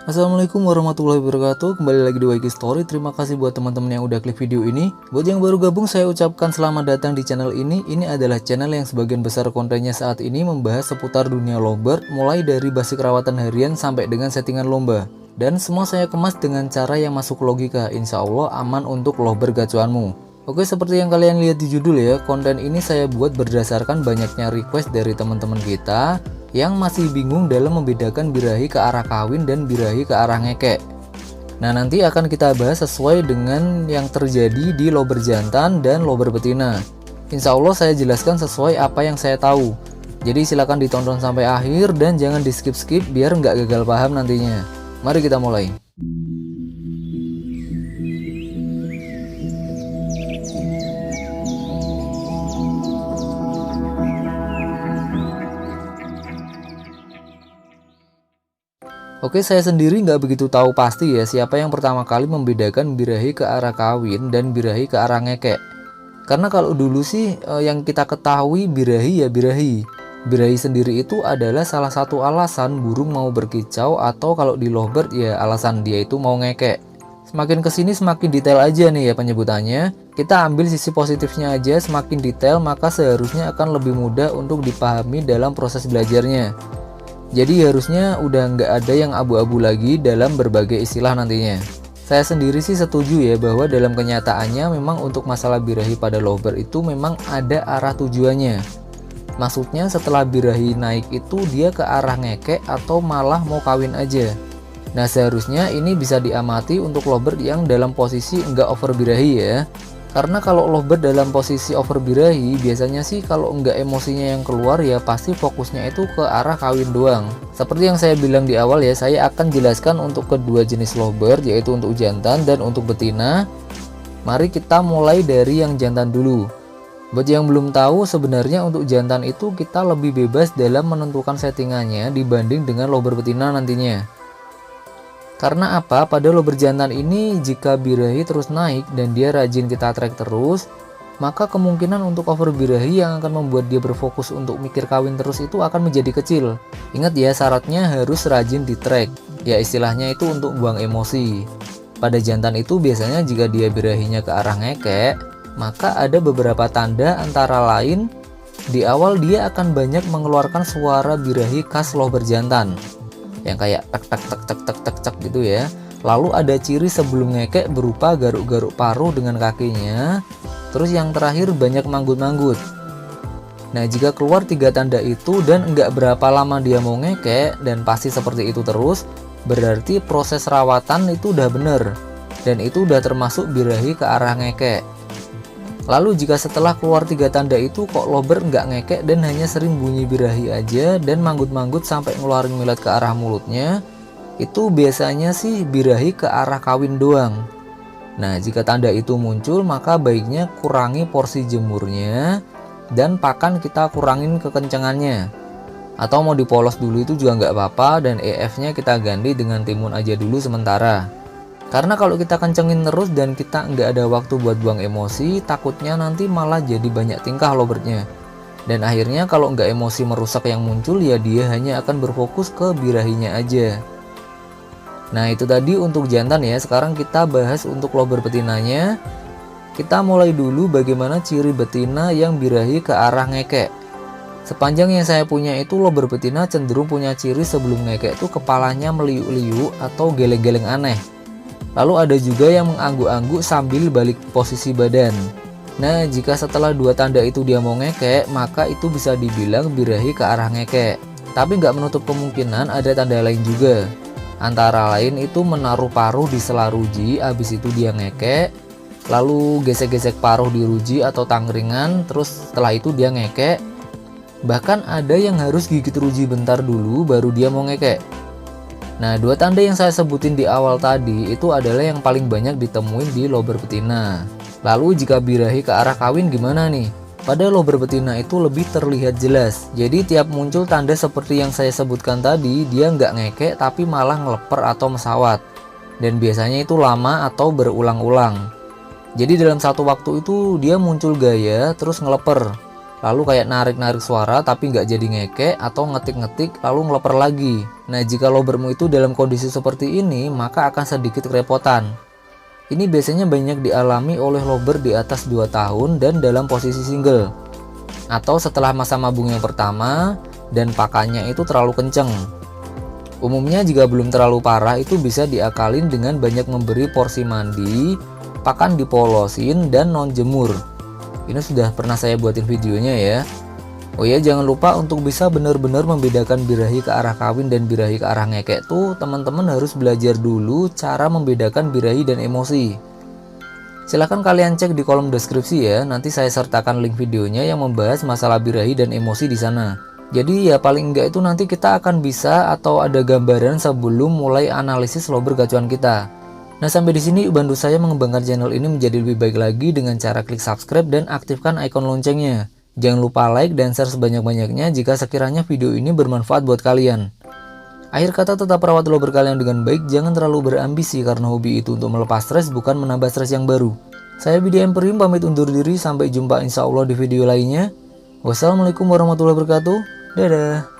Assalamualaikum warahmatullahi wabarakatuh. Kembali lagi di YK Story. Terima kasih buat teman-teman yang udah klik video ini. Buat yang baru gabung, saya ucapkan selamat datang di channel ini. Ini adalah channel yang sebagian besar kontennya saat ini membahas seputar dunia lovebird, mulai dari basic rawatan harian sampai dengan settingan lomba. Dan semua saya kemas dengan cara yang masuk logika. Insya Allah aman untuk lovebird gacuanmu. Oke, seperti yang kalian lihat di judul ya, konten ini saya buat berdasarkan banyaknya request dari teman-teman kita yang masih bingung dalam membedakan birahi ke arah kawin dan birahi ke arah ngekek. Nah, nanti akan kita bahas sesuai dengan yang terjadi di lovebird jantan dan lovebird betina. Insya Allah saya jelaskan sesuai apa yang saya tahu. Jadi silakan ditonton sampai akhir dan jangan di skip-skip biar nggak gagal paham nantinya. Mari kita mulai. Oke, saya sendiri nggak begitu tahu pasti ya siapa yang pertama kali membedakan birahi ke arah kawin dan birahi ke arah ngekek. Karena kalau dulu sih yang kita ketahui birahi ya birahi. Birahi sendiri itu adalah salah satu alasan burung mau berkicau, atau kalau di lovebird ya alasan dia itu mau ngekek. Semakin kesini semakin detail aja nih ya penyebutannya. Kita ambil sisi positifnya aja, semakin detail maka seharusnya akan lebih mudah untuk dipahami dalam proses belajarnya. Jadi harusnya udah nggak ada yang abu-abu lagi dalam berbagai istilah nantinya. Saya sendiri sih setuju ya bahwa dalam kenyataannya memang untuk masalah birahi pada lovebird itu memang ada arah tujuannya. Maksudnya setelah birahi naik itu dia ke arah ngekek atau malah mau kawin aja. Nah, seharusnya ini bisa diamati untuk lovebird yang dalam posisi nggak over birahi ya. Karena kalau lovebird dalam posisi over birahi, biasanya sih kalau nggak emosinya yang keluar ya pasti fokusnya itu ke arah kawin doang. Seperti yang saya bilang di awal ya, saya akan jelaskan untuk kedua jenis lovebird, yaitu untuk jantan dan untuk betina. Mari kita mulai dari yang jantan dulu. Buat yang belum tahu, sebenarnya untuk jantan itu kita lebih bebas dalam menentukan settingannya dibanding dengan lovebird betina nantinya. Karena apa? Pada lovebird jantan ini jika birahi terus naik dan dia rajin kita track terus, maka kemungkinan untuk over birahi yang akan membuat dia berfokus untuk mikir kawin terus itu akan menjadi kecil. Ingat ya, syaratnya harus rajin di track. Ya istilahnya itu untuk buang emosi. Pada jantan itu biasanya jika dia birahinya ke arah ngekek, maka ada beberapa tanda, antara lain di awal dia akan banyak mengeluarkan suara birahi khas lovebird jantan yang kayak tek tek tek tek tek tek tek gitu ya. Lalu ada ciri sebelum ngekek berupa garuk-garuk paruh dengan kakinya. Terus yang terakhir banyak manggut-manggut. Nah, jika keluar tiga tanda itu dan nggak berapa lama dia mau ngekek dan pasti seperti itu terus, berarti proses rawatan itu udah bener dan itu udah termasuk birahi ke arah ngekek. Lalu jika setelah keluar tiga tanda itu kok lovebird nggak ngekek dan hanya sering bunyi birahi aja dan manggut-manggut sampai ngeluarin milet ke arah mulutnya, itu biasanya sih birahi ke arah kawin doang. Nah, jika tanda itu muncul maka baiknya kurangi porsi jemurnya dan pakan kita kurangin kekencangannya. Atau mau dipolos dulu itu juga nggak apa-apa, dan EF-nya kita ganti dengan timun aja dulu sementara. Karena kalau kita kencengin terus dan kita nggak ada waktu buat buang emosi, takutnya nanti malah jadi banyak tingkah lovebird-nya. Dan akhirnya kalau nggak emosi merusak yang muncul ya dia hanya akan berfokus ke birahinya aja. Nah, itu tadi untuk jantan ya. Sekarang kita bahas untuk lovebird betinanya. Kita mulai dulu bagaimana ciri betina yang birahi ke arah ngekek. Sepanjang yang saya punya itu lovebird betina cenderung punya ciri sebelum ngekek itu kepalanya meliuk-liuk atau geleng-geleng aneh. Lalu ada juga yang mengangguk-angguk sambil balik posisi badan. Nah, jika setelah dua tanda itu dia mau ngekek, maka itu bisa dibilang birahi ke arah ngekek. Tapi nggak menutup kemungkinan ada tanda lain juga. Antara lain itu menaruh paruh di sela ruji, habis itu dia ngekek. Lalu gesek-gesek paruh di ruji atau tangringan, terus setelah itu dia ngekek. Bahkan ada yang harus gigit ruji bentar dulu baru dia mau ngekek. Nah, dua tanda yang saya sebutin di awal tadi itu adalah yang paling banyak ditemuin di lovebird betina. Lalu jika birahi ke arah kawin gimana nih? Pada lovebird betina itu lebih terlihat jelas. Jadi tiap muncul tanda seperti yang saya sebutkan tadi, dia nggak ngekek tapi malah ngeleper atau mesawat. Dan biasanya itu lama atau berulang-ulang. Jadi dalam satu waktu itu dia muncul gaya terus ngeleper. Lalu kayak narik-narik suara tapi nggak jadi ngekek, atau ngetik-ngetik lalu ngeleper lagi. Nah, jika lobermu itu dalam kondisi seperti ini, maka akan sedikit kerepotan. Ini biasanya banyak dialami oleh lober di atas 2 tahun dan dalam posisi single, atau setelah masa mabung yang pertama dan pakannya itu terlalu kenceng. Umumnya jika belum terlalu parah itu bisa diakalin dengan banyak memberi porsi mandi, pakan dipolosin, dan non jemur. Ini sudah pernah saya buatin videonya ya. Oh ya, jangan lupa untuk bisa benar-benar membedakan birahi ke arah kawin dan birahi ke arah ngekek tuh teman-teman harus belajar dulu cara membedakan birahi dan emosi. Silahkan kalian cek di kolom deskripsi ya, nanti saya sertakan link videonya yang membahas masalah birahi dan emosi di sana. Jadi ya paling enggak itu nanti kita akan bisa atau ada gambaran sebelum mulai analisis lober gacuan kita. Nah, sampai di sini bantu saya mengembangkan channel ini menjadi lebih baik lagi dengan cara klik subscribe dan aktifkan icon loncengnya. Jangan lupa like dan share sebanyak-banyaknya jika sekiranya video ini bermanfaat buat kalian. Akhir kata, tetap rawat lober kalian dengan baik, jangan terlalu berambisi karena hobi itu untuk melepas stres bukan menambah stres yang baru. Saya Bidi Emperium pamit undur diri, sampai jumpa insya Allah di video lainnya. Wassalamualaikum warahmatullahi wabarakatuh. Dadah.